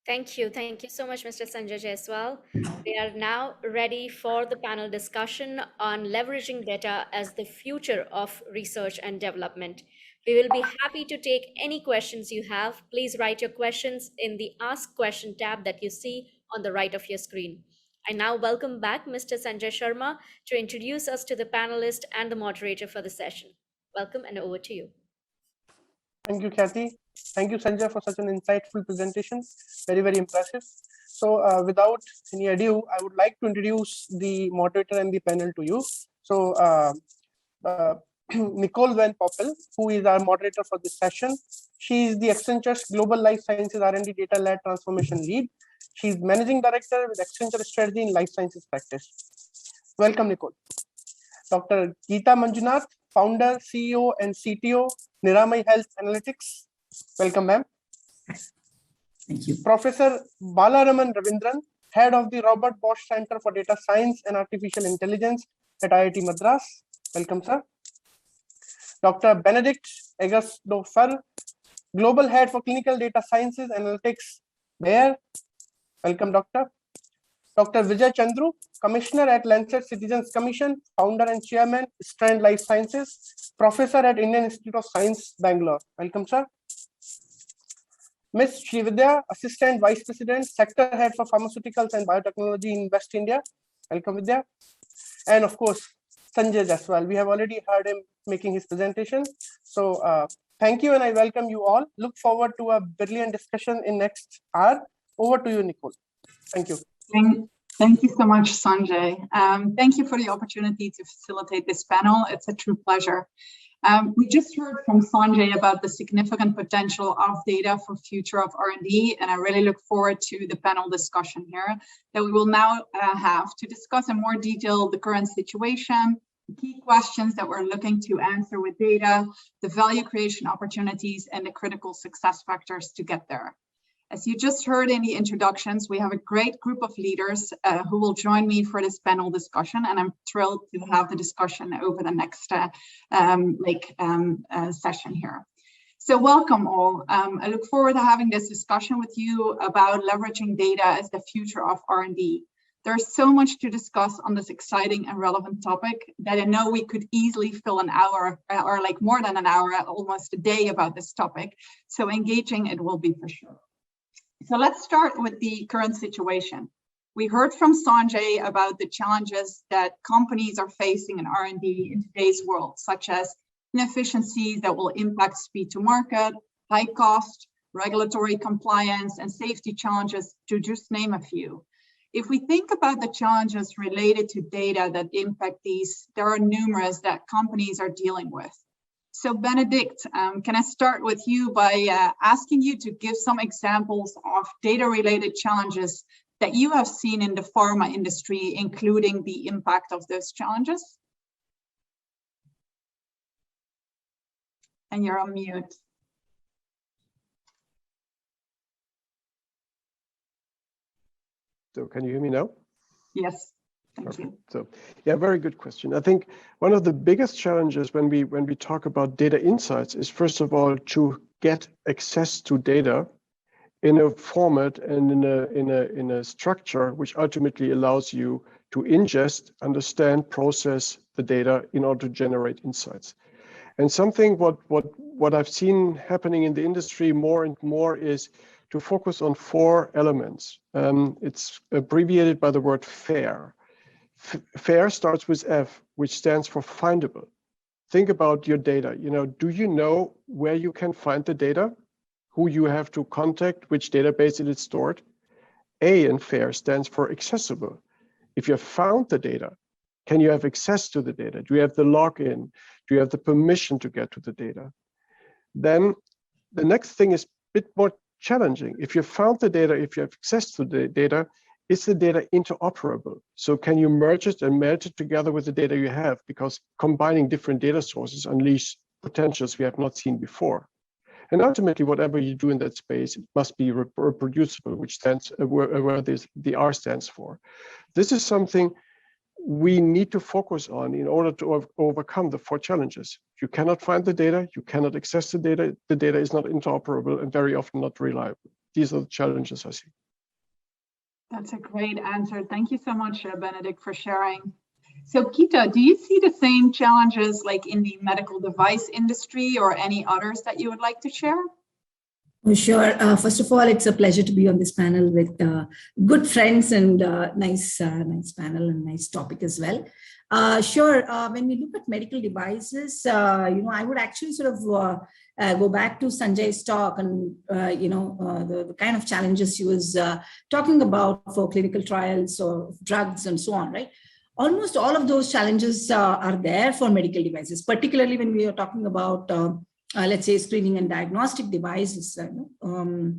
Thank you. Thank you so much, Mr. Sanjay Jaiswal. We are now ready for the panel discussion on leveraging data as the future of research and development. We will be happy to take any questions you have. Please write your questions in the Ask Question tab that you see on the right of your screen. I now welcome back Mr. Sanjay Sharma to introduce us to the panelist and the moderator for the session. Welcome and over to you. Thank you, Kathy. Thank you, Sanjay, for such an insightful presentation. Very, very impressive. So without any ado, I would like to introduce the moderator and the panel to you. So Nicole Poppel, who is our moderator for this session. She is the Accenture's Global Life Sciences R&D Data-led Transformation Lead. She is Managing Director with Accenture Strategy in Life Sciences Practice. Welcome, Nicole. Dr. Geetha Manjunath, Founder, CEO, and CTO, Niramai Health Analytix. Welcome, ma'am. Thank you. Professor Balaraman Ravindran, Head of the Robert Bosch Center for Data Science and Artificial Intelligence at IIT Madras. Welcome, sir. Dr. Benedikt Egersdoerfer, Global Head for Clinical Data Sciences Analytics, Bayer. Welcome, Doctor. Dr. Vijay Chandru, Commissioner at Lancet Citizens Commission, Founder and Chairman, Strand Life Sciences, Professor at Indian Institute of Science, Bangalore. Welcome, sir. Ms. Srividhya, Assistant Vice President, Sector Head for Pharmaceuticals and Biotechnology in West India. Welcome, Vidya. And of course, Sanjay Jaiswal. We have already heard him making his presentation. So thank you and I welcome you all. Look forward to a brilliant discussion in next hour. Over to you, Nicole. Thank you. Thank you so much, Sanjay. Thank you for the opportunity to facilitate this panel. It's a true pleasure. We just heard from Sanjay about the significant potential of data for future of R&D, and I really look forward to the panel discussion here that we will now have to discuss in more detail the current situation, the key questions that we're looking to answer with data, the value creation opportunities, and the critical success factors to get there. As you just heard in the introductions, we have a great group of leaders who will join me for this panel discussion, and I'm thrilled to have the discussion over the next session here. So welcome all. I look forward to having this discussion with you about leveraging data as the future of R&D. There's so much to discuss on this exciting and relevant topic that I know we could easily fill an hour or like more than an hour, almost a day about this topic. So engaging it will be for sure. So let's start with the current situation. We heard from Sanjay about the challenges that companies are facing in R&D in today's world, such as inefficiencies that will impact speed to market, high cost, regulatory compliance, and safety challenges, to just name a few. If we think about the challenges related to data that impact these, there are numerous that companies are dealing with. So Benedikt, can I start with you by asking you to give some examples of data-related challenges that you have seen in the pharma industry, including the impact of those challenges? And you're on mute. So can you hear me now? Yes. Thank Perfect. you. So, yeah, very good question. I think one of the biggest challenges when we talk about data insights is, first of all, to get access to data in a format and in a structure which ultimately allows you to ingest, understand, process the data in order to generate insights. And something what I've seen happening in the industry more and more is to focus on 4 elements. It's abbreviated by the word FAIR. FAIR starts with F, which stands for findable. Think about your data. Do you know where you can find the data, who you have to contact, which database it is stored? A in FAIR stands for accessible. If you have found the data, can you have access to the data? Do you have the login? Do you have the permission to get to the data? Then the next thing is a bit more challenging. If you found the data, if you have access to the data, is the data interoperable? So can you merge it and meld it together with the data you have? Because combining different data sources unleash potentials we have not seen before. And ultimately, whatever you do in that space, it must be reproducible, which stands where the R stands for. This is something we need to focus on in order to overcome the 4 challenges. You cannot find the data, you cannot access the data is not interoperable and very often not reliable. these are the challenges I see. That's a great answer. Thank you so much, Benedikt, for sharing. So Geetha, do you see the same challenges like in the medical device industry or any others that you would like to share? Sure. First of all, it's a pleasure to be on this panel with good friends and nice panel and nice topic as well. Sure. When we look at medical devices, I would actually sort of go back to Sanjay's talk and, the kind of challenges he was talking about for clinical trials or drugs and so on, right? Almost all of those challenges are there for medical devices, particularly when we are talking about let's say screening and diagnostic devices, the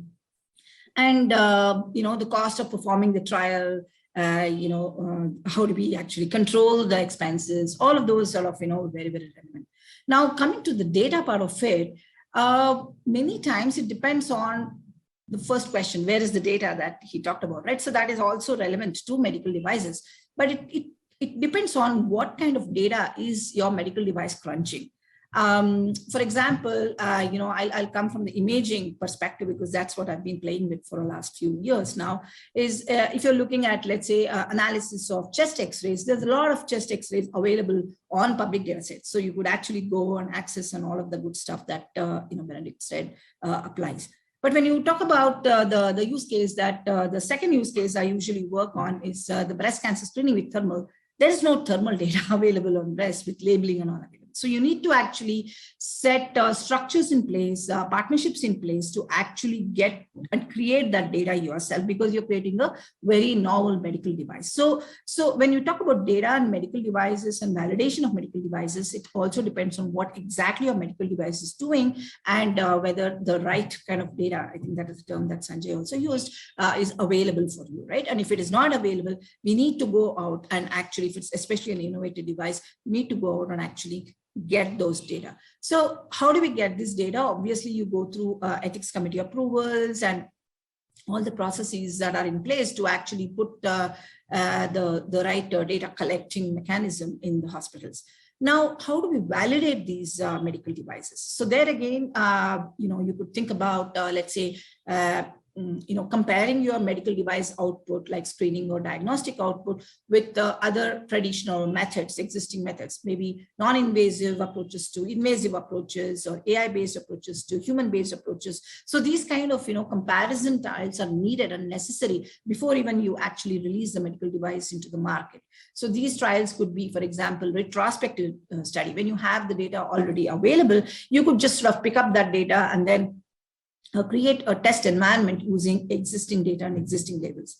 cost of performing the trial, how do we actually control the expenses? All of those sort of, very, very relevant. Now, coming to the data part of it, many times it depends on the first question, where is the data that he talked about, right? So that is also relevant to medical devices, but it depends on what kind of data is your medical device crunching. For example, I'll come from the imaging perspective because that's what I've been playing with for the last few years now, is if you're looking at, let's say, analysis of chest x-rays, there's a lot of chest x-rays available on public data sets. So you could actually go and access and all of the good stuff that, Benedikt said applies. But when you talk about the use case that the second use case I usually work on is the breast cancer screening with thermal, there is no thermal data available on breast with labeling and all that. So you need to actually set structures in place, partnerships in place to actually get and create that data yourself because you're creating a very novel medical device. So when you talk about data and medical devices and validation of medical devices, it also depends on what exactly your medical device is doing and whether the right kind of data, I think that is the term that Sanjay also used, is available for you, right? And if it is not available, we need to go out and actually, if it's especially an innovative device, we need to go out and actually get those data. So how do we get this data? Obviously, you go through ethics committee approvals and all the processes that are in place to actually put the right data collecting mechanism in the hospitals. Now, how do we validate these medical devices? So there again, you could think about, let's say, comparing your medical device output like screening or diagnostic output with other traditional methods, existing methods, maybe non-invasive approaches to invasive approaches or AI-based approaches to human-based approaches. So these kind of, comparison trials are needed and necessary before even you actually release the medical device into the market. So these trials could be, for example, retrospective study. When you have the data already available, you could just sort of pick up that data and then create a test environment using existing data and existing labels.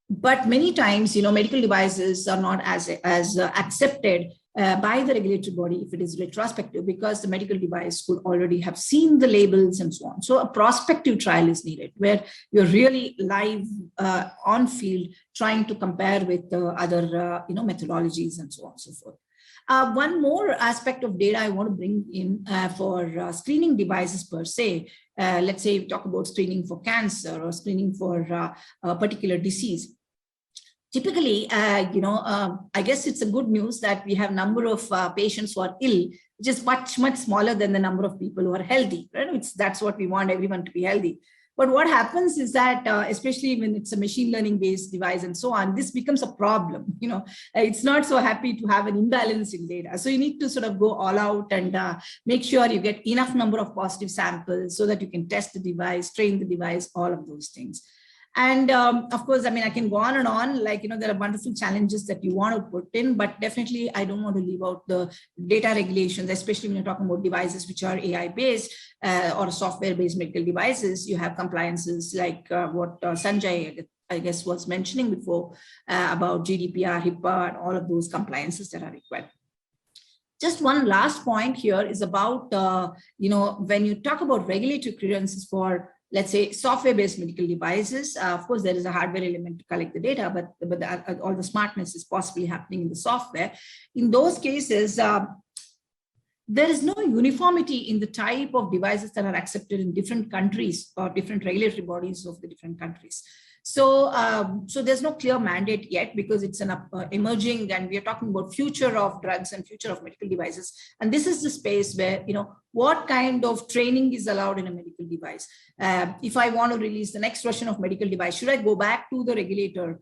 But many times, medical devices are not as accepted by the regulatory body if it is retrospective because the medical device could already have seen the labels and so on. So a prospective trial is needed where you're really live on field trying to compare with other methodologies and so on and so forth. One more aspect of data I want to bring in for screening devices per se. Let's say we talk about screening for cancer or screening for a particular disease. Typically, I guess it's a good news that we have number of patients who are ill, which is much, much smaller than the number of people who are healthy. Right? That's what we want, everyone to be healthy. But what happens is that, especially when it's a machine learning based device and so on, this becomes a problem. It's not so happy to have an imbalance in data. So you need to sort of go all out and make sure you get enough number of positive samples so that you can test the device, train the device, all of those things. And of course, I can go on and on, there are wonderful challenges that you want to put in, but definitely I don't want to leave out the data regulations, especially when you're talking about devices which are AI-based or software-based medical devices. You have compliances like what Sanjay, I guess, was mentioning before about GDPR, HIPAA, and all of those compliances that are required. Just one last point here is about, when you talk about regulatory clearances for, let's say, software-based medical devices, of course, there is a hardware element to collect the data, but all the smartness is possibly happening in the software. In those cases, there is no uniformity in the type of devices that are accepted in different countries or different regulatory bodies of the different countries. So, so there's no clear mandate yet because it's an emerging, and we are talking about future of drugs and future of medical devices. And this is the space where, what kind of training is allowed in a medical device? If I want to release the next version of medical device, should I go back to the regulator,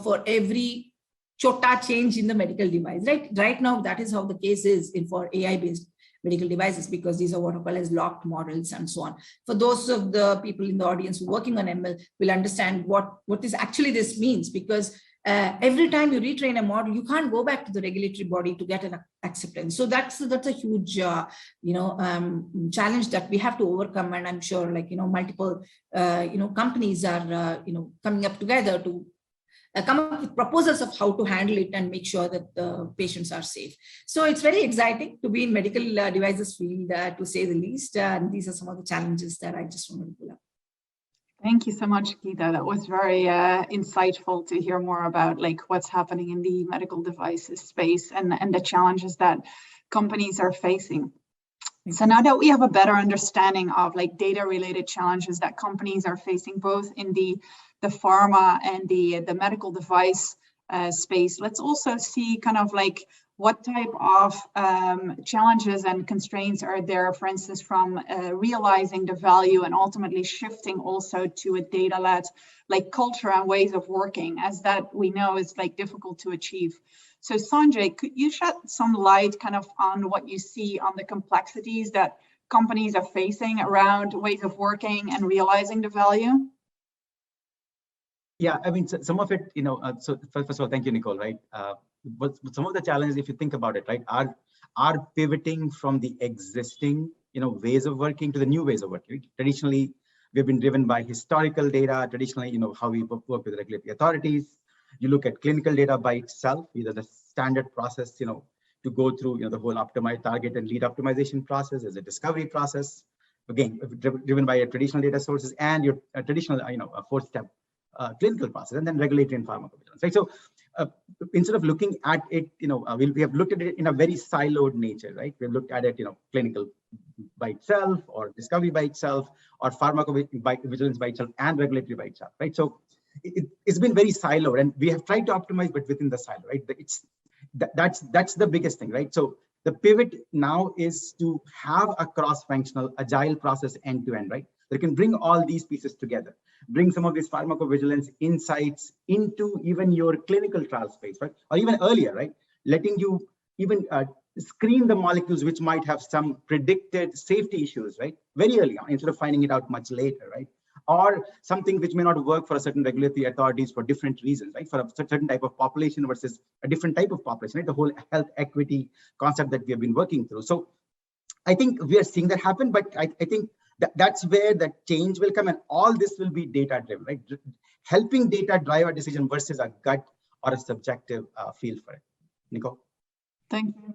for every chota change in the medical device, right? Right now, that is how the case is for AI-based medical devices, because these are what are called as locked models and so on. For those of the people in the audience who are working on ML will understand what is actually this means, because every time you retrain a model, you can't go back to the regulatory body to get an acceptance. So that's a huge, challenge that we have to overcome. And I'm sure, multiple, companies are, coming up together to come up with proposals of how to handle it and make sure that the patients are safe. So it's very exciting to be in medical devices field, to say the least. And these are some of the challenges that I just wanted to pull up. Thank you so much, Geetha. That was very insightful to hear more about what's happening in the medical devices space and the challenges that companies are facing. So now that we have a better understanding of data-related challenges that companies are facing both in the pharma and the medical device space, let's also see what type of challenges and constraints are there, for instance, from realizing the value and ultimately shifting also to a data-led culture and ways of working, as that we know is difficult to achieve. So Sanjay, could you shed some light on what you see on the complexities that companies are facing around ways of working and realizing the value? Yeah, I mean, some of it, so first of all, thank you, Nicole, right? But some of the challenges, if you think about it, right, are pivoting from the existing, ways of working to the new ways of working. Traditionally, we've been driven by historical data, traditionally, how we work with regulatory authorities. You look at clinical data by itself, either the standard process, to go through, the whole optimize target and lead optimization process as a discovery process. Again, driven by your traditional data sources and your traditional, a 4-step clinical process, and then regulatory and pharmacovigilance, right? So instead of looking at it, we have looked at it in a very siloed nature, right? We've looked at it, clinical by itself, or discovery by itself, or pharmacovigilance by itself, and regulatory by itself, right? So it's been very siloed, and we have tried to optimize, but within the silo, right? That's the biggest thing, right? So the pivot now is to have a cross-functional, agile process end-to-end, right? That can bring all these pieces together, bring some of these pharmacovigilance insights into even your clinical trial space, right? Or even earlier, right? Letting you even screen the molecules which might have some predicted safety issues, right? Very early on, instead of finding it out much later, right? Or something which may not work for a certain regulatory authorities for different reasons, right? For a certain type of population versus a different type of population, right? The whole health equity concept that we have been working through. So I think we are seeing that happen, but I think that's where the change will come, and all this will be data driven, right? Helping data drive a decision versus a gut or a subjective feel for it. Nicole? Thank you.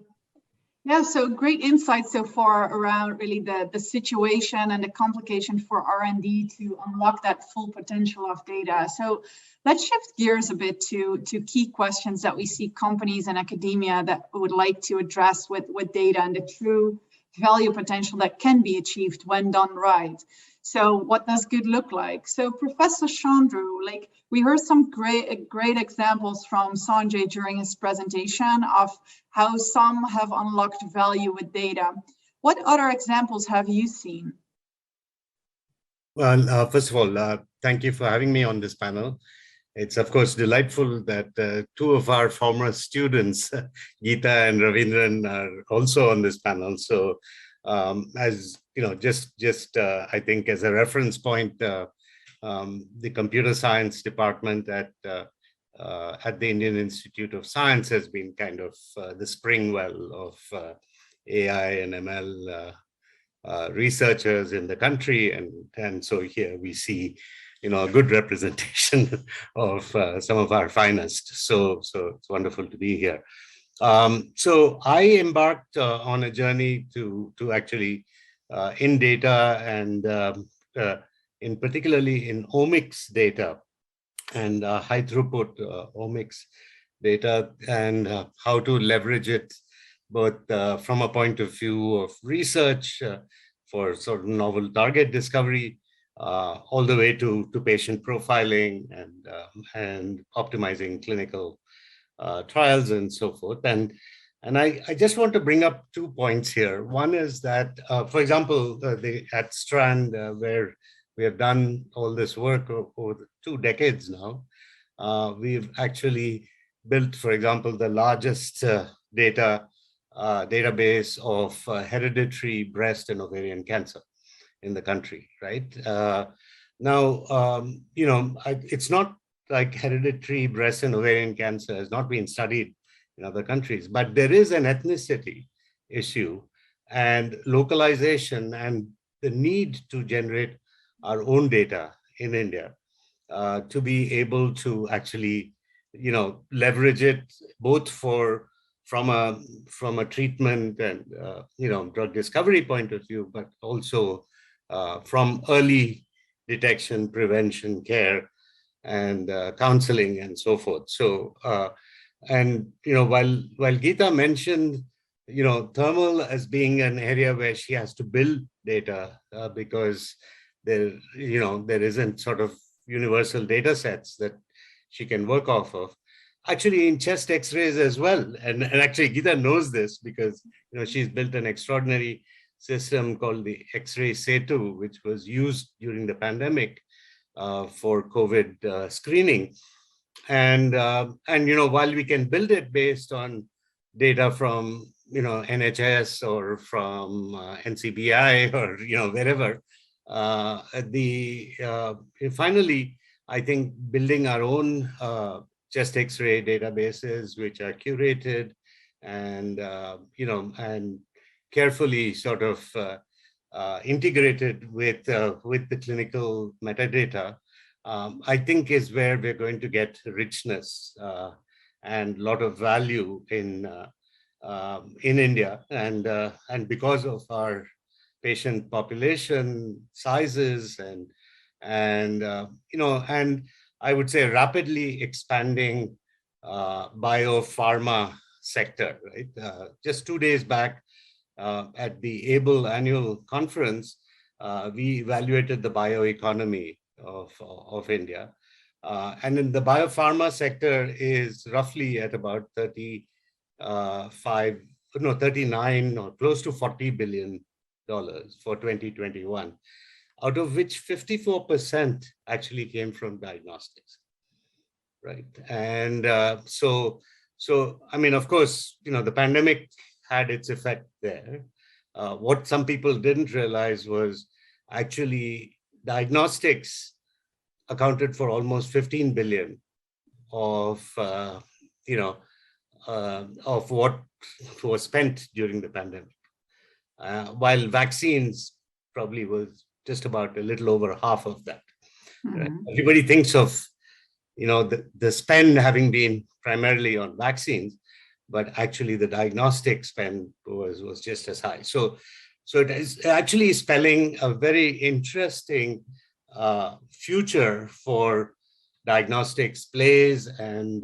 Yeah, so great insight so far around really the situation and the complication for R&D to unlock that full potential of data. So let's shift gears a bit to key questions that we see companies and academia that would like to address with data and the true value potential that can be achieved when done right. So what does good look like? So Professor Chandru, we heard some great examples from Sanjay during his presentation of how some have unlocked value with data. What other examples have you seen? Well, first of all, thank you for having me on this panel. It's of course delightful that two of our former students, Geetha and Ravindran, are also on this panel. So as you know, just I think as a reference point, the computer science department at the Indian Institute of Science has been kind of the spring well of AI and ML researchers in the country, and so here we see a good representation of some of our finest. So it's wonderful to be here. So I embarked on a journey to actually in data and in particularly in omics data and high throughput omics data, and how to leverage it both from a point of view of research for sort of novel target discovery, all the way to patient profiling and optimizing clinical trials and so forth. And I just want to bring up 2 points here. One is that, for example, at Strand, where we have done all this work over 2 decades now, we've actually built, for example, the largest database of hereditary breast and ovarian cancer in the country, right? Now, it's not like hereditary breast and ovarian cancer has not been studied in other countries, but there is an ethnicity issue and localization and the need to generate our own data in India to be able to actually, leverage it both from a treatment and drug discovery point of view, but also from early detection, prevention, care, and counseling and so forth. So, while Geetha mentioned, thermal as being an area where she has to build data because there isn't sort of universal data sets that she can work off of. Actually, in chest X-rays as well, and actually Geetha knows this because she's built an extraordinary system called the X-ray Setu, which was used during the pandemic for COVID screening. And while we can build it based on data from NHS or from NCBI or wherever, finally, I think building our own chest X-ray databases, which are curated and and carefully sort of integrated with the clinical metadata, I think is where we're going to get richness and a lot of value in India, and because of our patient population sizes and I would say rapidly expanding biopharma sector, right? Just 2 days back at the ABLE annual conference, we evaluated the bioeconomy of India. And in the biopharma sector is roughly at about 39 or close to $40 billion for 2021. Out of which 54% actually came from diagnostics, right? And so I mean, of course, the pandemic had its effect there. What some people didn't realize was actually diagnostics accounted for almost 15 billion of what was spent during the pandemic, while vaccines probably was just about a little over half of that. Right? Everybody thinks of the spend having been primarily on vaccines, but actually the diagnostic spend was just as high. So it is actually spelling a very interesting future for diagnostics plays and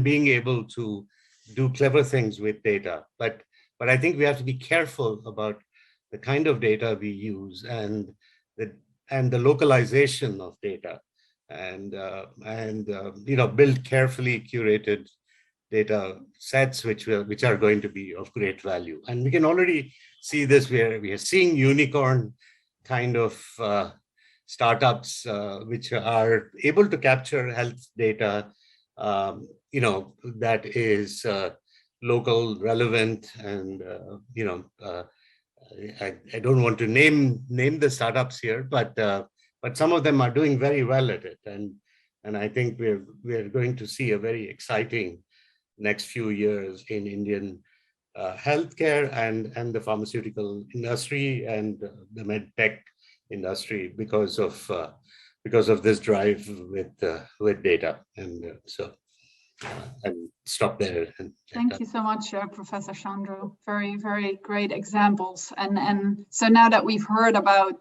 being able to do clever things with data. But I think we have to be careful about the kind of data we use and the localization of data and build carefully curated data sets which are going to be of great value. And we can already see this where we are seeing unicorn kind of startups which are able to capture health data that is local, relevant, and I don't want to name the startups here, but some of them are doing very well at it, and I think we're going to see a very exciting next few years in Indian healthcare and the pharmaceutical industry and the med tech industry because of this drive with data. And and stop there. Thank you so much, Professor Chandru. Very, very great examples. And so now that we've heard about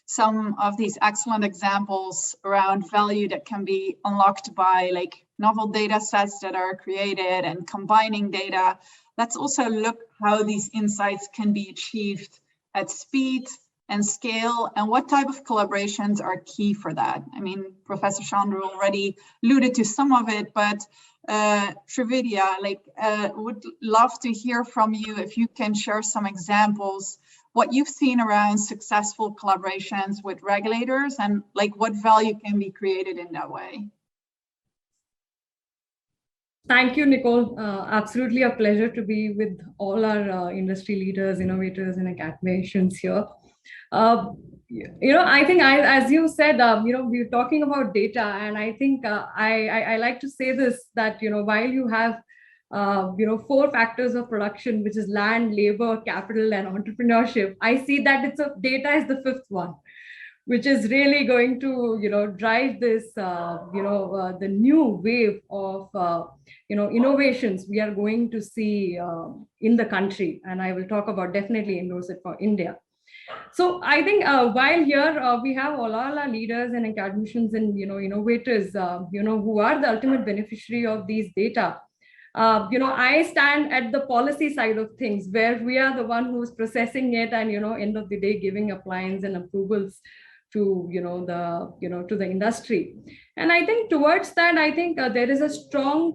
some of these excellent examples around value that can be unlocked by like novel data sets that are created and combining data, let's also look how these insights can be achieved at speed and scale, and what type of collaborations are key for that. I mean, Professor Chandru already alluded to some of it, but Srividhya, would love to hear from you if you can share some examples, what you've seen around successful collaborations with regulators, and what value can be created in that way. Thank you, Nicole. Absolutely a pleasure to be with all our industry leaders, innovators, and academicians here. I think as you said, we're talking about data, and I think I like to say this, that, while you have, 4 factors of production, which is land, labor, capital, and entrepreneurship, I see that data is the 5th one, which is really going to, drive this, the new wave of, innovations we are going to see in the country. And I will talk about, definitely endorse it for India. So I think while here we have all our leaders and academicians and, innovators, who are the ultimate beneficiary of these data. I stand at the policy side of things, where we are the one who's processing it and, end of the day, giving appliance and approvals to, to the industry. And I think towards that, I think there is a strong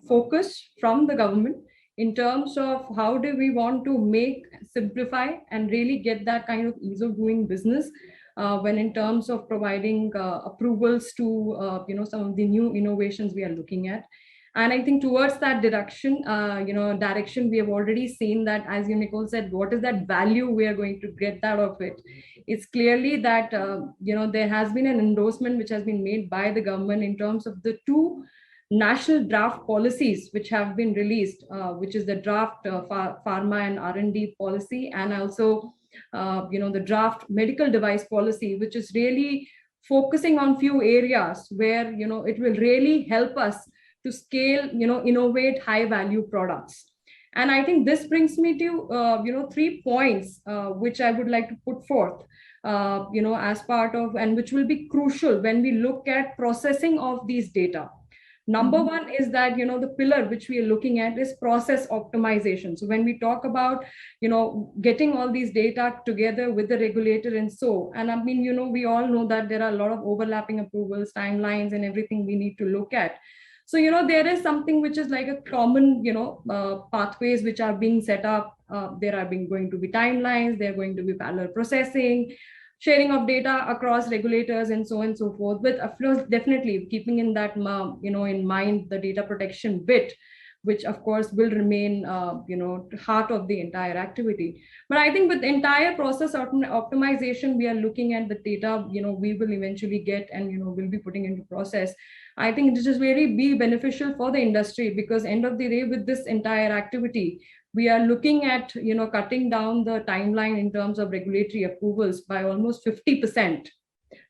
focus from the government in terms of how do we want to simplify and really get that kind of ease of doing business when in terms of providing approvals to, some of the new innovations we are looking at. And I think towards that direction, we have already seen that, as Nicole said, what is that value we are going to get out of it? It's clearly that, there has been an endorsement which has been made by the government in terms of the 2 national draft policies which have been released, which is the draft pharma and R&D policy, and also, the draft medical device policy, which is really focusing on few areas where, it will really help us to scale, innovate high value products. And I think this brings me to, 3 points, which I would like to put forth, as part of, and which will be crucial when we look at processing of these data. Number 1 is that, the pillar which we are looking at is process optimization. So when we talk about, getting all these data together with the regulator and I mean, we all know that there are a lot of overlapping approvals, timelines, and everything we need to look at. So, there is something which is like a common, pathways which are being set up. There are going to be timelines, there are going to be parallel processing, sharing of data across regulators, and so on and so forth. But of course, definitely keeping in that, in mind the data protection bit, which of course will remain, heart of the entire activity. But I think with the entire process optimization, we are looking at the data, we will eventually get and, we'll be putting into process. I think this is very be beneficial for the industry, because end of the day, with this entire activity, we are looking at, cutting down the timeline in terms of regulatory approvals by almost 50%,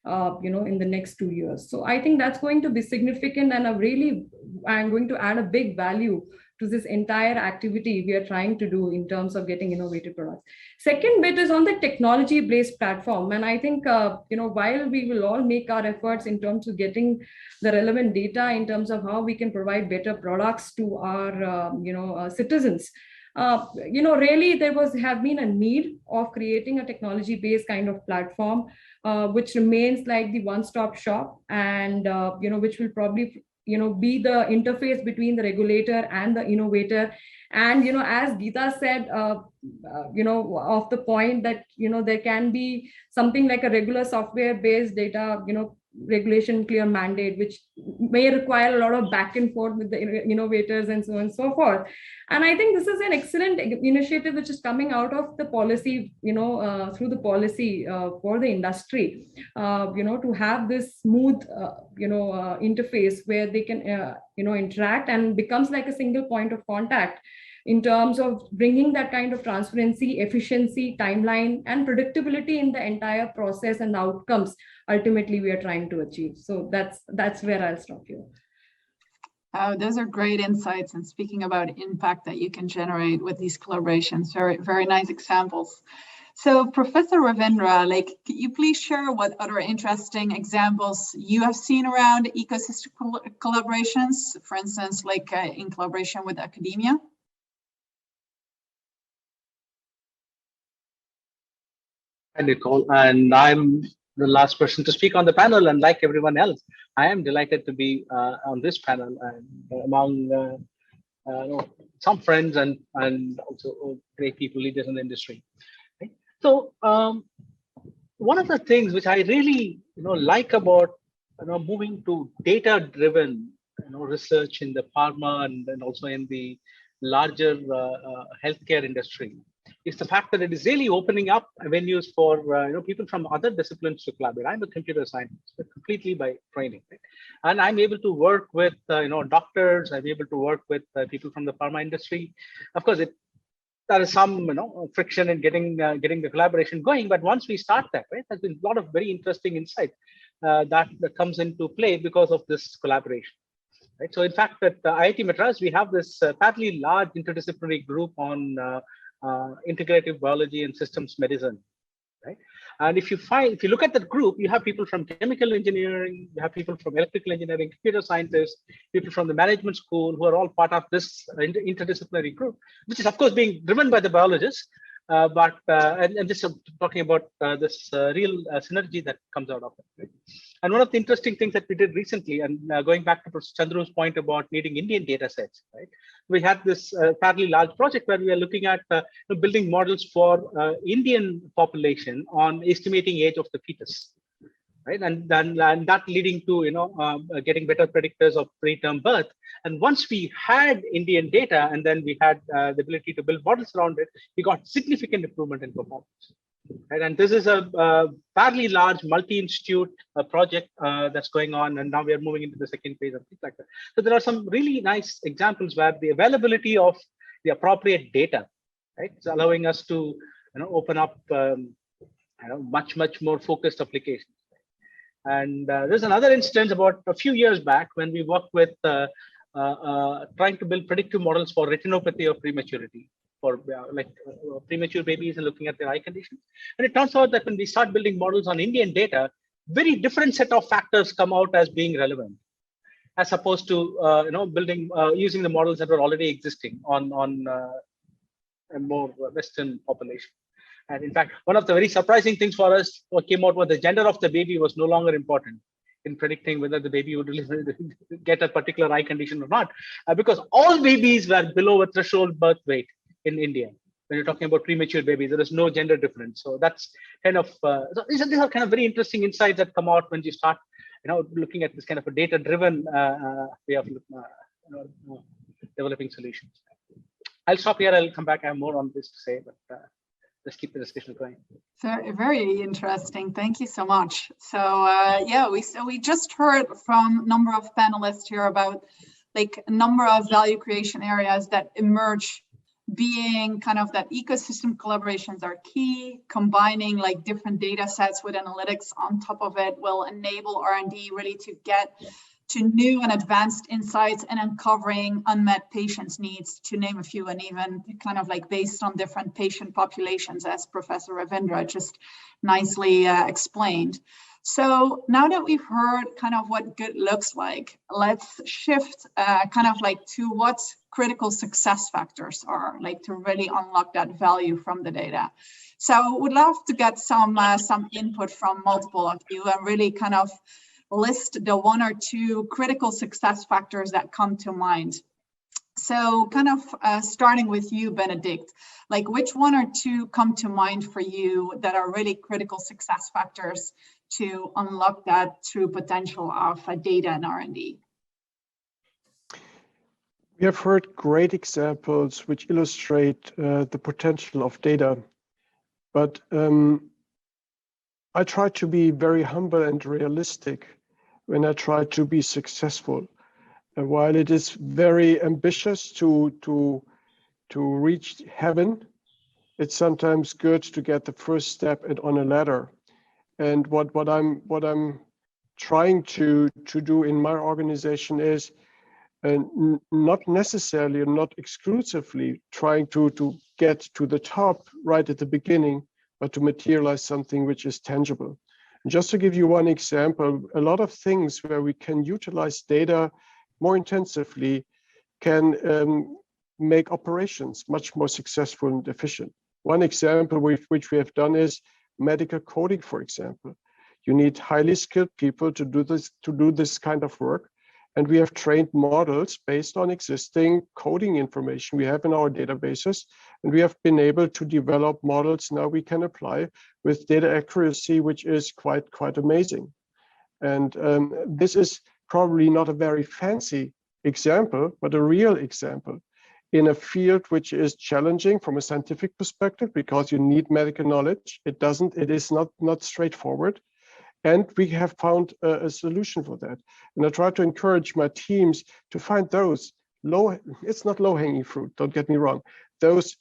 in the next 2 years. So I think that's going to be significant, and I'm going to add a big value to this entire activity we are trying to do in terms of getting innovative products. Second bit is on the technology-based platform. And I think, while we will all make our efforts in terms of getting the relevant data in terms of how we can provide better products to our, citizens, really there have been a need of creating a technology-based kind of platform, which remains like the one-stop shop, and, which will probably be the interface between the regulator and the innovator. And, as Geetha said, of the point that, there can be something like a regular software-based data, regulation clear mandate, which may require a lot of back and forth with the innovators and so on and so forth. And I think this is an excellent initiative which is coming out of the policy, through the policy for the industry, to have this smooth, interface where they can, interact, and becomes like a single point of contact in terms of bringing that kind of transparency, efficiency, timeline, and predictability in the entire process and the outcomes ultimately we are trying to achieve. So that's where I'll stop here. Those are great insights, and speaking about impact that you can generate with these collaborations, very, very nice examples. So Professor Ravindran, can you please share what other interesting examples you have seen around ecosystem collaborations, for instance, in collaboration with academia? Nicole, and I'm the last person to speak on the panel. And like everyone else, I am delighted to be on this panel and among some friends and also great people, leaders in the industry. Okay? So one of the things which I really like about moving to data-driven research in the pharma and also in the larger healthcare industry is the fact that it is really opening up avenues for people from other disciplines to collaborate. I'm a computer scientist, but completely by training, right? And I'm able to work with doctors. I'm able to work with people from the pharma industry. Of course, there is some friction in getting the collaboration going, but once we start that, right, there's been a lot of very interesting insight that comes into play because of this collaboration. Right? So in fact, at IIT Madras, we have this fairly large interdisciplinary group on integrative biology and systems medicine, right? And if you look at that group, you have people from chemical engineering, you have people from electrical engineering, computer scientists, people from the management school who are all part of this interdisciplinary group, which is of course being driven by the biologists, and just talking about this real synergy that comes out of it. Right? And one of the interesting things that we did recently, and going back to Chandru's point about needing Indian data sets, right? We had this fairly large project where we are looking at building models for Indian population on estimating age of the fetus, right? And that leading to getting better predictors of preterm birth. And once we had Indian data, and then we had the ability to build models around it, we got significant improvement in performance. Right? And this is a fairly large multi-institute project that's going on, and now we are moving into the second phase and things like that. So there are some really nice examples where the availability of the appropriate data, right, is allowing us to open up much more focused applications. And there's another instance about a few years back when we worked with trying to build predictive models for retinopathy of prematurity, for premature babies and looking at their eye conditions. And it turns out that when we start building models on Indian data, very different set of factors come out as being relevant, as opposed to building using the models that were already existing on a more Western population. And in fact, one of the very surprising things for us what came out was the gender of the baby was no longer important in predicting whether the baby would really get a particular eye condition or not, because all babies were below a threshold birth weight in India. When you're talking about premature babies, there is no gender difference. So that's kind of so these are kind of very interesting insights that come out when you start, looking at this kind of a data-driven way of developing solutions. I'll stop here. I'll come back. I have more on this to say, but let's keep the discussion going. Very, very interesting. Thank you so much. So we just heard from a number of panelists here about a number of value creation areas that emerge, being kind of that ecosystem collaborations are key. Combining different data sets with analytics on top of it will enable R&D really to get to new and advanced insights and uncovering unmet patients' needs, to name a few, and even kind of based on different patient populations, as Professor Ravindran just nicely explained. So now that we've heard kind of what good looks like, let's shift to what critical success factors are, to really unlock that value from the data. So would love to get some input from multiple of you and really kind of list the one or two critical success factors that come to mind. So kind of starting with you, Benedikt, which one or two come to mind for you that are really critical success factors to unlock that true potential of data and R&D? We have heard great examples which illustrate the potential of data, but I try to be very humble and realistic when I try to be successful. And while it is very ambitious to reach heaven, it's sometimes good to get the first step on a ladder. And what I'm trying to do in my organization is not necessarily, not exclusively trying to get to the top right at the beginning, but to materialize something which is tangible. And just to give you one example, a lot of things where we can utilize data more intensively can make operations much more successful and efficient. One example which we have done is medical coding, for example. You need highly skilled people to do this kind of work. And we have trained models based on existing coding information we have in our databases. And we have been able to develop models now we can apply with data accuracy, which is quite amazing. And this is probably not a very fancy example, but a real example in a field which is challenging from a scientific perspective because you need medical knowledge. It is not straightforward. And we have found a solution for that. And I try to encourage my teams to find those it's not low-hanging fruit, don't get me wrong, those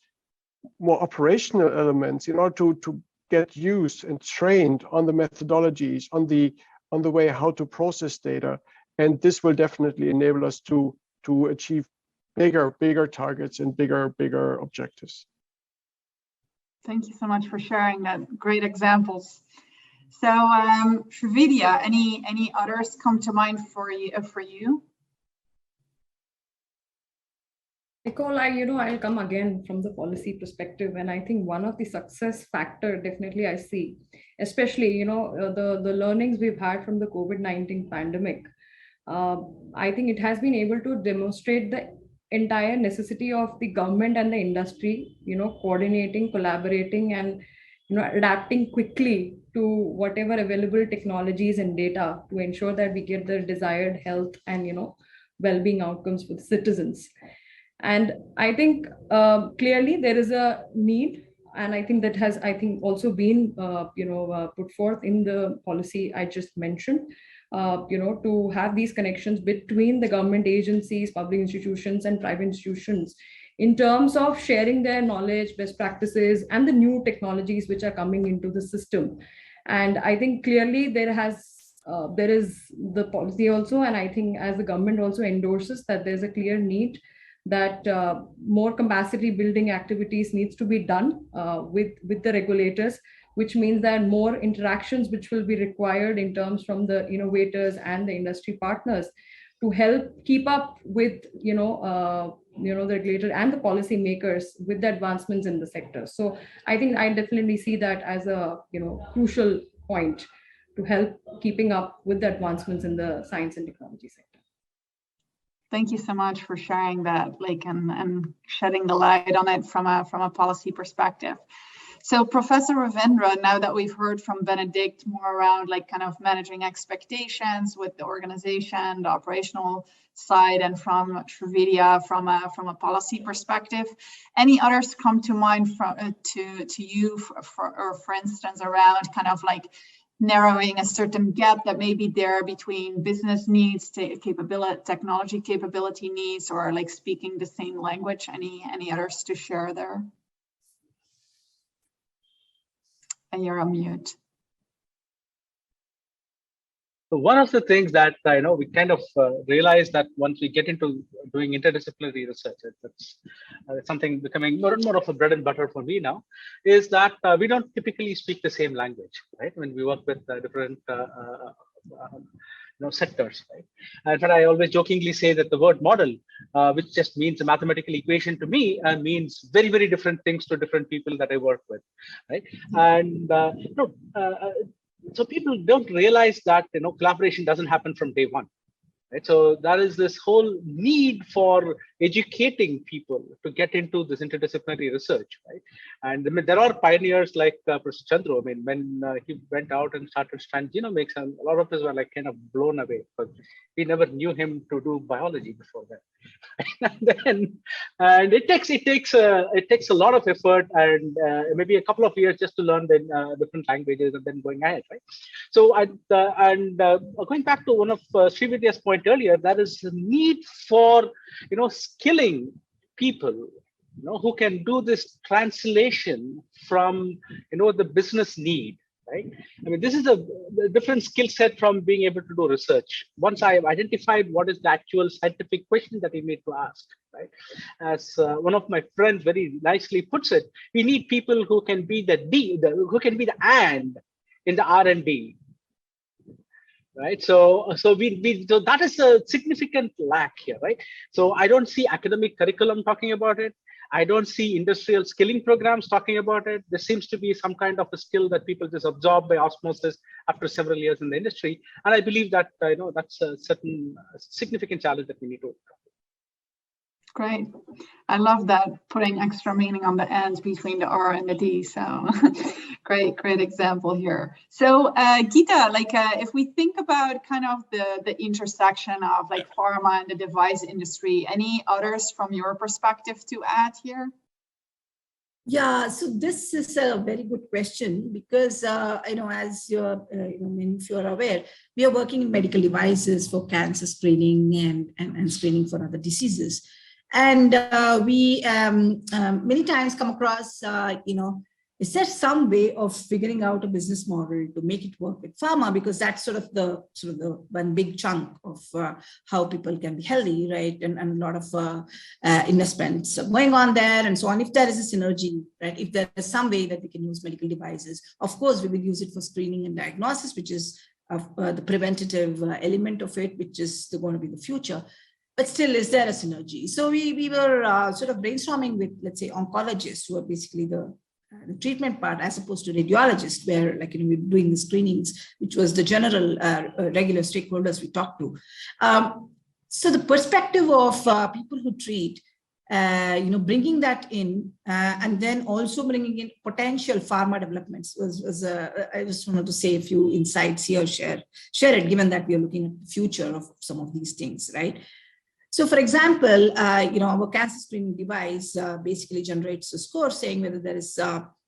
more operational elements in order to get used and trained on the methodologies, on the way how to process data. And this will definitely enable us to achieve bigger targets and bigger objectives. Thank you so much for sharing that. Great examples. So, Srividhya, any others come to mind for you? Nicole, I'll come again from the policy perspective, and I think one of the success factor definitely I see, especially the learnings we've had from the COVID-19 pandemic. I think it has been able to demonstrate the entire necessity of the government and the industry, coordinating, collaborating, and adapting quickly to whatever available technologies and data to ensure that we get the desired health and well-being outcomes for the citizens. And I think clearly there is a need, and I think that has also been put forth in the policy I just mentioned, to have these connections between the government agencies, public institutions, and private institutions in terms of sharing their knowledge, best practices, and the new technologies which are coming into the system. And I think clearly there is the policy also, and I think as the government also endorses that there's a clear need that more capacity building activities needs to be done with the regulators, which means that more interactions which will be required in terms from the innovators and the industry partners to help keep up with the regulator and the policy makers with the advancements in the sector. So I think I definitely see that as a crucial point to help keeping up with the advancements in the science and technology sector. Thank you so much for sharing that, and shedding the light on it from a policy perspective. So Professor Ravindran, now that we've heard from Benedikt more around kind of managing expectations with the organization, the operational side, and from Srividhya from a policy perspective, any others come to mind to you for instance around kind of narrowing a certain gap that may be there between business needs, technology capability needs, or speaking the same language? Any others to share there? And you're on mute. So one of the things that we kind of realize that once we get into doing interdisciplinary research, it's something becoming more and more of a bread and butter for me now, is that we don't typically speak the same language, right? When we work with different sectors, right? In fact, I always jokingly say that the word model, which just means a mathematical equation to me, means very, very different things to different people that I work with, right? And so people don't realize that collaboration doesn't happen from day one. Right? So there is this whole need for educating people to get into this interdisciplinary research, right? And there are pioneers like Professor Chandru. I mean, when he went out and started Strand genomics, and a lot of us were kind of blown away because we never knew him to do biology before that. and it takes a lot of effort and maybe a couple of years just to learn the different languages and then going ahead, right? So going back to one of Srividhya's point earlier, there is a need for skilling people who can do this translation from the business need, right? I mean, this is a different skill set from being able to do research. Once I have identified what is the actual scientific question that we need to ask, right? As one of my friends very nicely puts it, we need people who can be who can be the and in the R&D. Right, so that is a significant lack here, right? So I don't see academic curriculum talking about it. I don't see industrial skilling programs talking about it. There seems to be some kind of a skill that people just absorb by osmosis after several years in the industry. And I believe that that's a certain significant challenge that we need to overcome. Great. I love that, putting extra meaning on the ends between the R and the D. So great example here. So Geetha, if we think about kind of the intersection of pharma and the device industry, any others from your perspective to add here? Yeah, so this is a very good question because, as many of you are aware, we are working in medical devices for cancer screening and screening for other diseases. And we many times come across, is there some way of figuring out a business model to make it work with pharma? Because that's sort of the one big chunk of how people can be healthy, right? And a lot of investments going on there and so on. If there is a synergy, right? If there is some way that we can use medical devices, of course, we will use it for screening and diagnosis, which is the preventative element of it, which is going to be the future. But still, is there a synergy? So we were sort of brainstorming with, let's say, oncologists who are basically the treatment part, as opposed to radiologists, where we're doing the screenings, which was the general regular stakeholders we talked to. So the perspective of people who treat, bringing that in, and then also bringing in potential pharma developments was I just wanted to say a few insights here, share it, given that we are looking at the future of some of these things, right? So, for example, our cancer screening device basically generates a score saying whether there is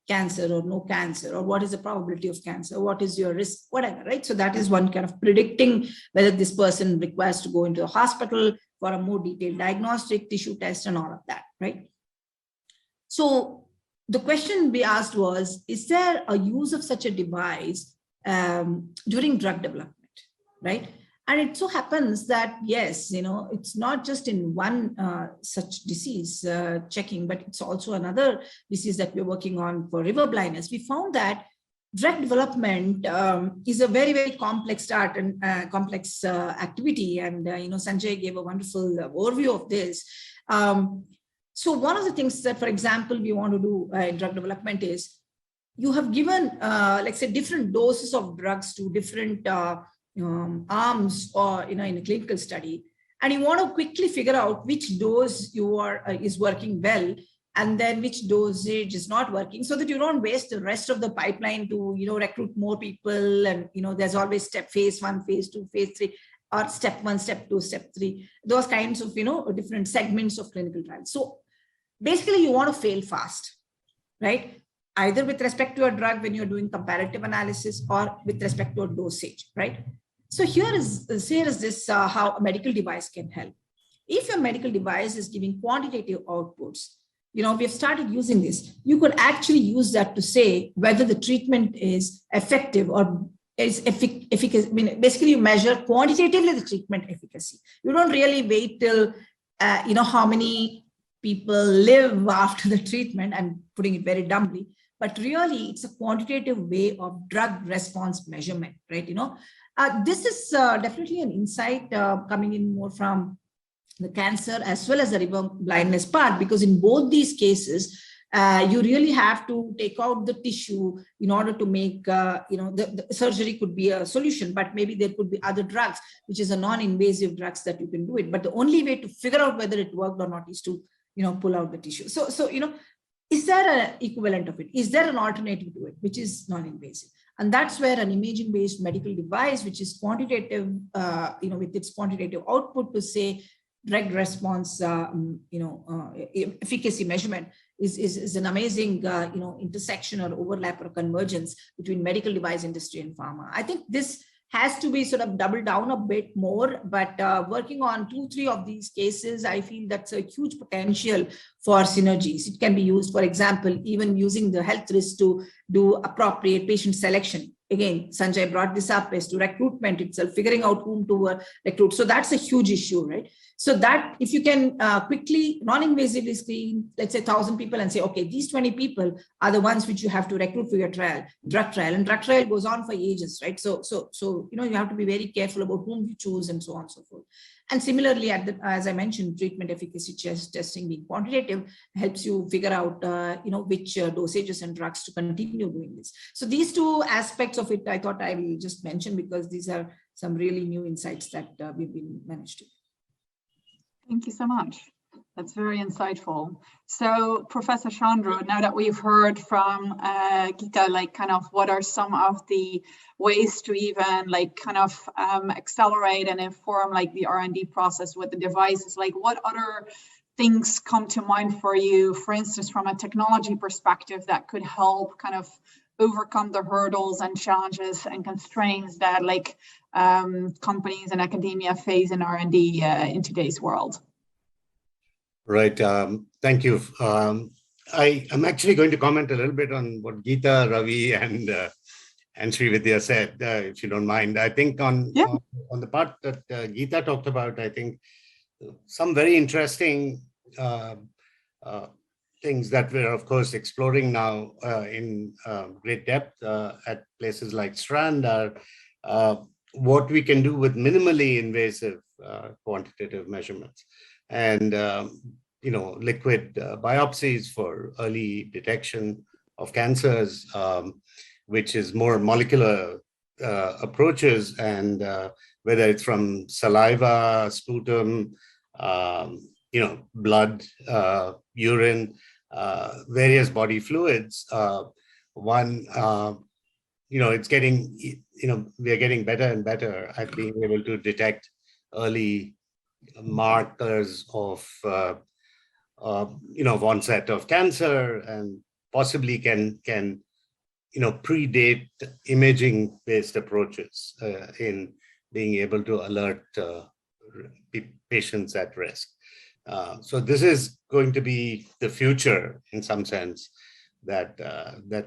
cancer or no cancer, or what is the probability of cancer, what is your risk, whatever, right? So that is one kind of predicting whether this person requires to go into a hospital for a more detailed diagnostic, tissue test, and all of that, right? So the question we asked was, is there a use of such a device during drug development, right? And it so happens that, yes, it's not just in one such disease checking, but it's also another disease that we're working on for river blindness. We found that drug development is a very, very complex art and complex activity. And, Sanjay gave a wonderful overview of this. So one of the things that, for example, we want to do in drug development is you have given, let's say, different doses of drugs to different arms or in a clinical study, and you want to quickly figure out which dose is working well and then which dosage is not working, so that you don't waste the rest of the pipeline to recruit more people. And there's always phase 1, phase 2, phase 3, or step 1, step 2, step 3, those kinds of different segments of clinical trials. So basically you want to fail fast, right? Either with respect to a drug when you're doing comparative analysis, or with respect to a dosage, right? So here is this how a medical device can help. If your medical device is giving quantitative outputs, we have started using this. You could actually use that to say whether the treatment is effective or is efficacy. I mean, basically, you measure quantitatively the treatment efficacy. You don't really wait till how many people live after the treatment. I'm putting it very dumbly, but really, it's a quantitative way of drug response measurement, right? This is definitely an insight coming in more from the cancer as well as the river blindness part, because in both these cases, you really have to take out the tissue in order to make, the surgery could be a solution, but maybe there could be other drugs, which is a non-invasive drugs that you can do it. But the only way to figure out whether it worked or not is to, pull out the tissue. So is there an equivalent of it? Is there an alternative to it, which is non-invasive? And that's where an imaging-based medical device, which is quantitative, with its quantitative output to say drug response, efficacy measurement is an amazing, intersection or overlap or convergence between medical device industry and pharma. I think this has to be sort of doubled down a bit more, but working on 2-3 of these cases, I feel that's a huge potential for synergies. It can be used, for example, even using the health risk to do appropriate patient selection. Again, Sanjay brought this up as to recruitment itself, figuring out whom to recruit. So that's a huge issue, right? So that if you can quickly, non-invasively screen, let's say 1,000 people and say, okay, these 20 people are the ones which you have to recruit for your drug trial, and drug trial goes on for ages, right? So you have to be very careful about whom you choose and so on and so forth. And similarly, as I mentioned, treatment efficacy testing being quantitative helps you figure out, which dosages and drugs to continue doing this. So these two aspects of it, I thought I will just mention because these are some really new insights that we've been managed to. Thank you so much. That's very insightful. So, Professor Chandru, now that we've heard from Geetha, like kind of what are some of the ways to even like kind of accelerate and inform like the R&D process with the devices, like what other things come to mind for you, for instance, from a technology perspective that could help kind of overcome the hurdles and challenges and constraints that like companies and academia face in R&D in today's world? Right. Thank you. I'm actually going to comment a little bit on what Geetha, Ravi, and Srividhya said, if you don't mind. I think on the part that Geetha talked about, I think some very interesting things that we're, of course, exploring now in great depth at places like Strand are what we can do with minimally invasive quantitative measurements. And, liquid biopsies for early detection of cancers, which is more molecular approaches, and whether it's from saliva, sputum, blood, urine, various body fluids. It's getting, we are getting better and better at being able to detect early markers of onset of cancer, and possibly can predate imaging based approaches in being able to alert patients at risk. So this is going to be the future in some sense that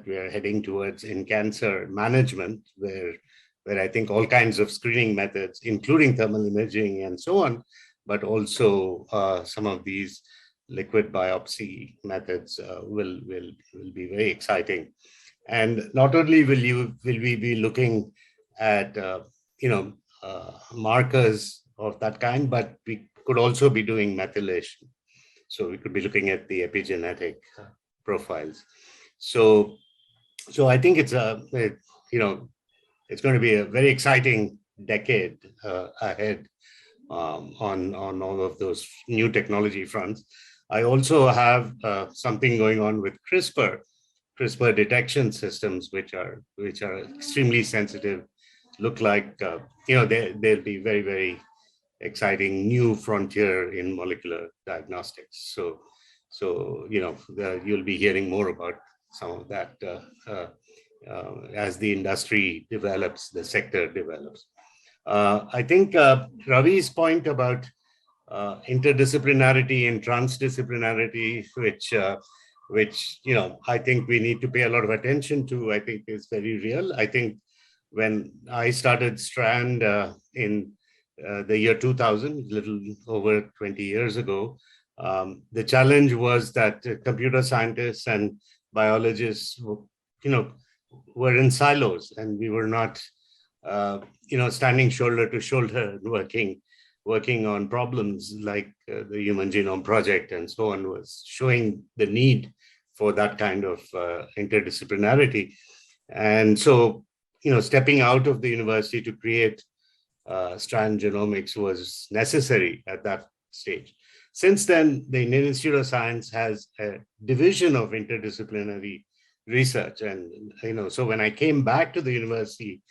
we are heading towards in cancer management, where I think all kinds of screening methods, including thermal imaging and so on, but also some of these liquid biopsy methods will be very exciting. And not only will we be looking at markers of that kind, but we could also be doing methylation. So we could be looking at the epigenetic profiles. So I think it's going to be a very exciting decade ahead on all of those new technology fronts. I also have something going on with CRISPR detection systems, which are extremely sensitive. Look like they'll be very, very exciting new frontier in molecular diagnostics. So you'll be hearing more about some of that as the industry develops, the sector develops. I think Ravi's point about interdisciplinarity and transdisciplinarity, which I think we need to pay a lot of attention to, I think is very real. I think when I started Strand in the year 2000, a little over 20 years ago, the challenge was that computer scientists and biologists, were in silos, and we were not, standing shoulder to shoulder, working on problems like the Human Genome Project and so on, was showing the need for that kind of interdisciplinarity. And so, stepping out of the university to create Strand Genomics was necessary at that stage. Since then, the Indian Institute of Science has a division of interdisciplinary research. And, so when I came back to the university,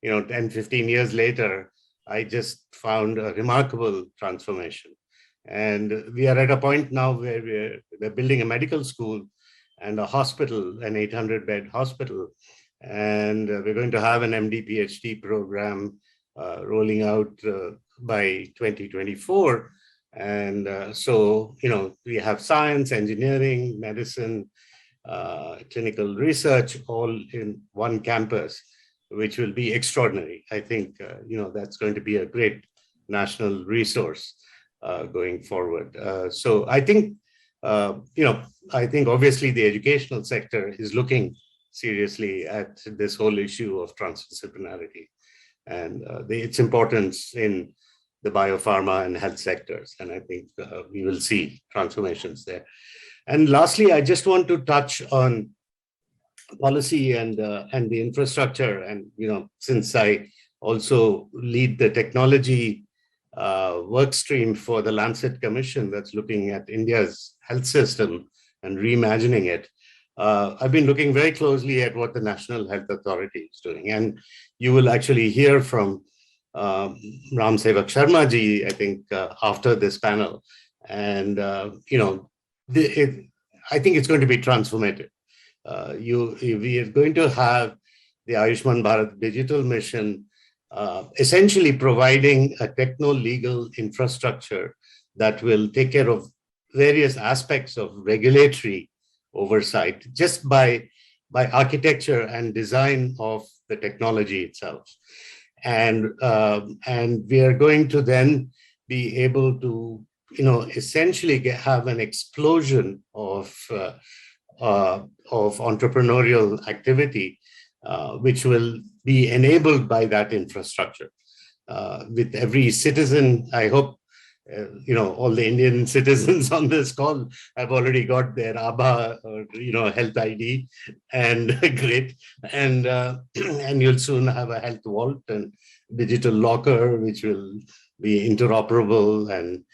10, 15 years later, I just found a remarkable transformation. And we are at a point now where we're building a medical school and a hospital, an 800-bed hospital. And we're going to have an MD PhD program rolling out by 2024. And so, we have science, engineering, medicine, clinical research, all in one campus, which will be extraordinary. I think, that's going to be a great national resource going forward. So I think, obviously the educational sector is looking seriously at this whole issue of transdisciplinarity and its importance in the biopharma and health sectors. And I think we will see transformations there. And lastly, I just want to touch on policy and the infrastructure. And, since I also lead the technology work stream for the Lancet Commission that's looking at India's health system and reimagining it, I've been looking very closely at what the National Health Authority is doing. And you will actually hear from Ram Sevak Sharma ji, I think, after this panel. And, I think it's going to be transformative. We are going to have the Ayushman Bharat Digital Mission essentially providing a techno-legal infrastructure that will take care of various aspects of regulatory oversight just by architecture and design of the technology itself. And we are going to then be able to, essentially have an explosion of entrepreneurial activity, which will be enabled by that infrastructure. With every citizen, I hope, all the Indian citizens on this call have already got their ABHA or, health ID, and great. And you'll soon have a health vault and digital locker, which will be interoperable, and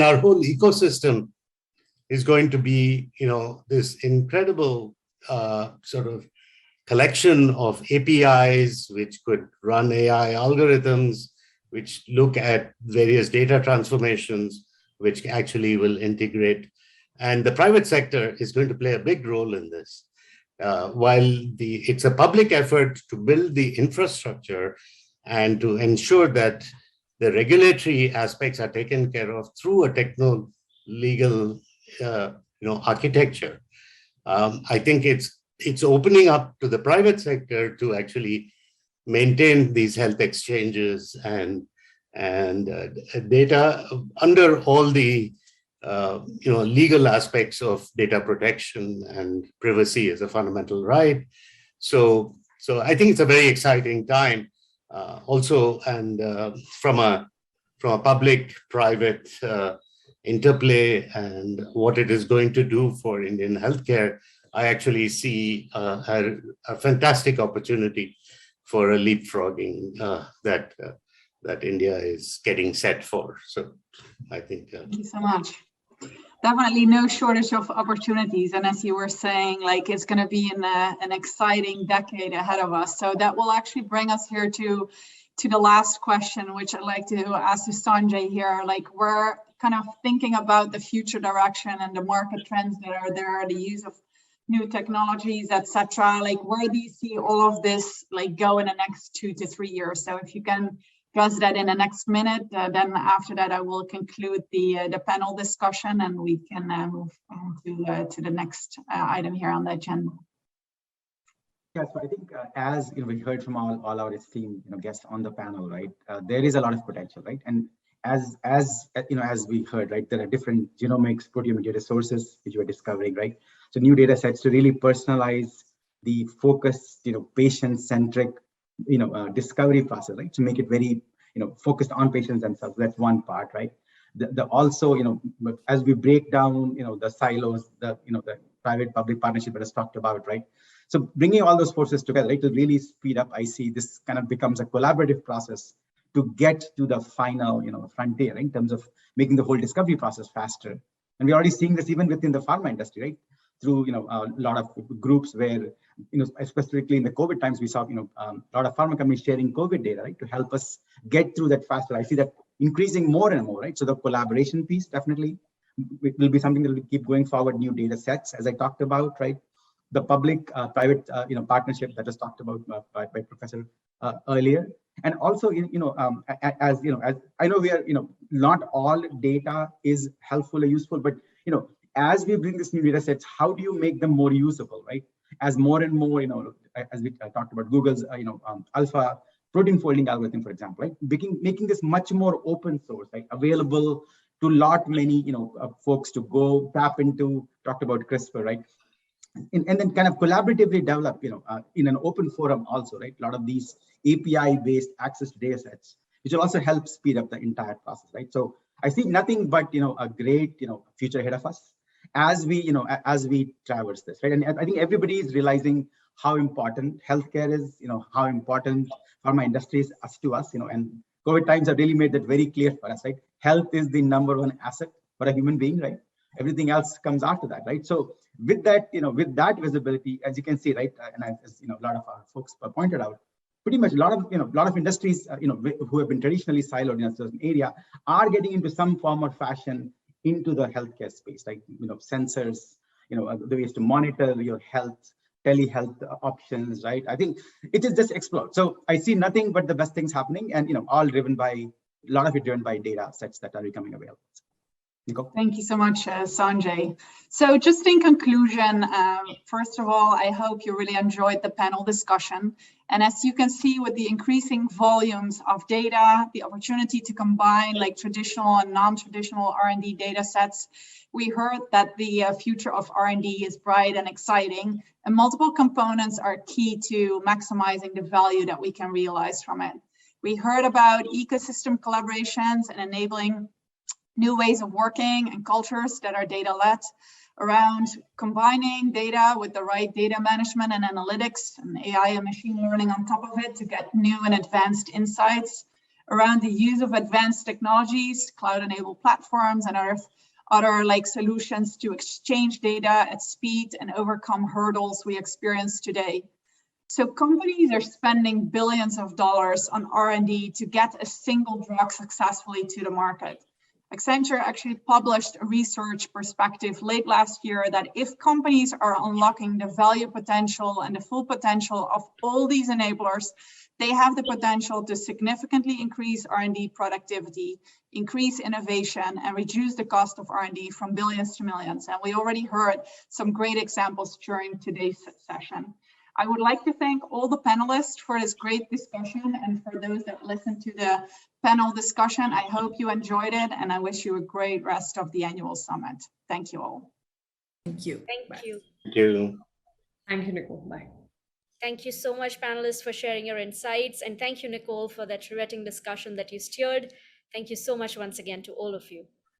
our whole ecosystem is going to be, this incredible sort of collection of APIs, which could run AI algorithms, which look at various data transformations, which actually will integrate. And the private sector is going to play a big role in this. While it's a public effort to build the infrastructure and to ensure that the regulatory aspects are taken care of through a techno-legal architecture. I think it's opening up to the private sector to actually maintain these health exchanges and data under all the legal aspects of data protection and privacy as a fundamental right. So I think it's a very exciting time. Also, and from a public-private interplay and what it is going to do for Indian healthcare, I actually see a fantastic opportunity for a leapfrogging that India is getting set for. So I think. Thank you so much. Definitely no shortage of opportunities. And as you were saying, it's going to be an exciting decade ahead of us. So that will actually bring us here to the last question, which I'd like to ask to Sanjay here. We're kind of thinking about the future direction and the market trends that are there, the use of new technologies, etc. Where do you see all of this go in the next 2 to 3 years? So if you can address that in the next minute, then after that I will conclude the panel discussion, and we can move on to the next item here on the agenda. Yeah, so I think as we heard from all our esteemed guests on the panel, right? There is a lot of potential, right? And as we heard, right, there are different genomics, proteomic data sources which we're discovering, right? So new data sets to really personalize the focused, patient-centric, discovery process, right? To make it very, focused on patients themselves. That's one part, right? Also, as we break down, the silos, the private-public partnership that is talked about, right? So bringing all those forces together, right, to really speed up, I see this kind of becomes a collaborative process to get to the final, frontier, right, in terms of making the whole discovery process faster. And we're already seeing this even within the pharma industry, right? Through, a lot of groups where, specifically in the COVID times, we saw, a lot of pharma companies sharing COVID data, right, to help us get through that faster. I see that increasing more and more, right? So the collaboration piece definitely will be something that will keep going forward. New data sets, as I talked about, right? The public-private, partnership that was talked about by Professor earlier, and also, as I know we are, not all data is helpful or useful, but as we bring this new data sets, how do you make them more usable, right? As more and more, as we talked about Google's, alpha protein folding algorithm, for example, right? Making this much more open source, right? Available to many, folks to go tap into. Talked about CRISPR, right? And then kind of collaboratively develop, in an open forum also, right? A lot of these API-based access to data sets which will also help speed up the entire process, right? So I see nothing but, a great, future ahead of us as we traverse this, right? And I think everybody is realizing how important healthcare is, how important pharma industry is to us, and COVID times have really made that very clear for us, right? Health is the #1 asset for a human being, right? Everything else comes after that, right? So with that, with that visibility, as you can see, right, and as a lot of our folks pointed out, pretty much a lot of industries, who have been traditionally siloed in a certain area are getting into some form or fashion into the healthcare space, like, sensors, the ways to monitor your health, telehealth options, right? I think it is just explode. So I see nothing but the best things happening, and, all driven by, a lot of it driven by data sets that are becoming available. Nicole? Thank you so much, Sanjay. So just in conclusion, first of all, I hope you really enjoyed the panel discussion. And as you can see, with the increasing volumes of data, the opportunity to combine like traditional and non-traditional R&D data sets, we heard that the future of R&D is bright and exciting, and multiple components are key to maximizing the value that we can realize from it. We heard about ecosystem collaborations and enabling new ways of working and cultures that are data-led, around combining data with the right data management and analytics and AI and machine learning on top of it to get new and advanced insights, around the use of advanced technologies, cloud-enabled platforms, and other like solutions to exchange data at speed and overcome hurdles we experience today. So companies are spending billions of dollars on R&D to get a single drug successfully to the market. Accenture actually published a research perspective late last year that if companies are unlocking the value potential and the full potential of all these enablers, they have the potential to significantly increase R&D productivity, increase innovation, and reduce the cost of R&D from billions to millions. And we already heard some great examples during today's session. I would like to thank all the panelists for this great discussion, and for those that listened to the panel discussion, I hope you enjoyed it, and I wish you a great rest of the annual summit. Thank you all. Thank you. Thank you. Thank you. Thank you, Nicole. Bye. Thank you so much, panelists, for sharing your insights. And thank you, Nicole, for that riveting discussion that you steered. Thank you so much once again to all of you.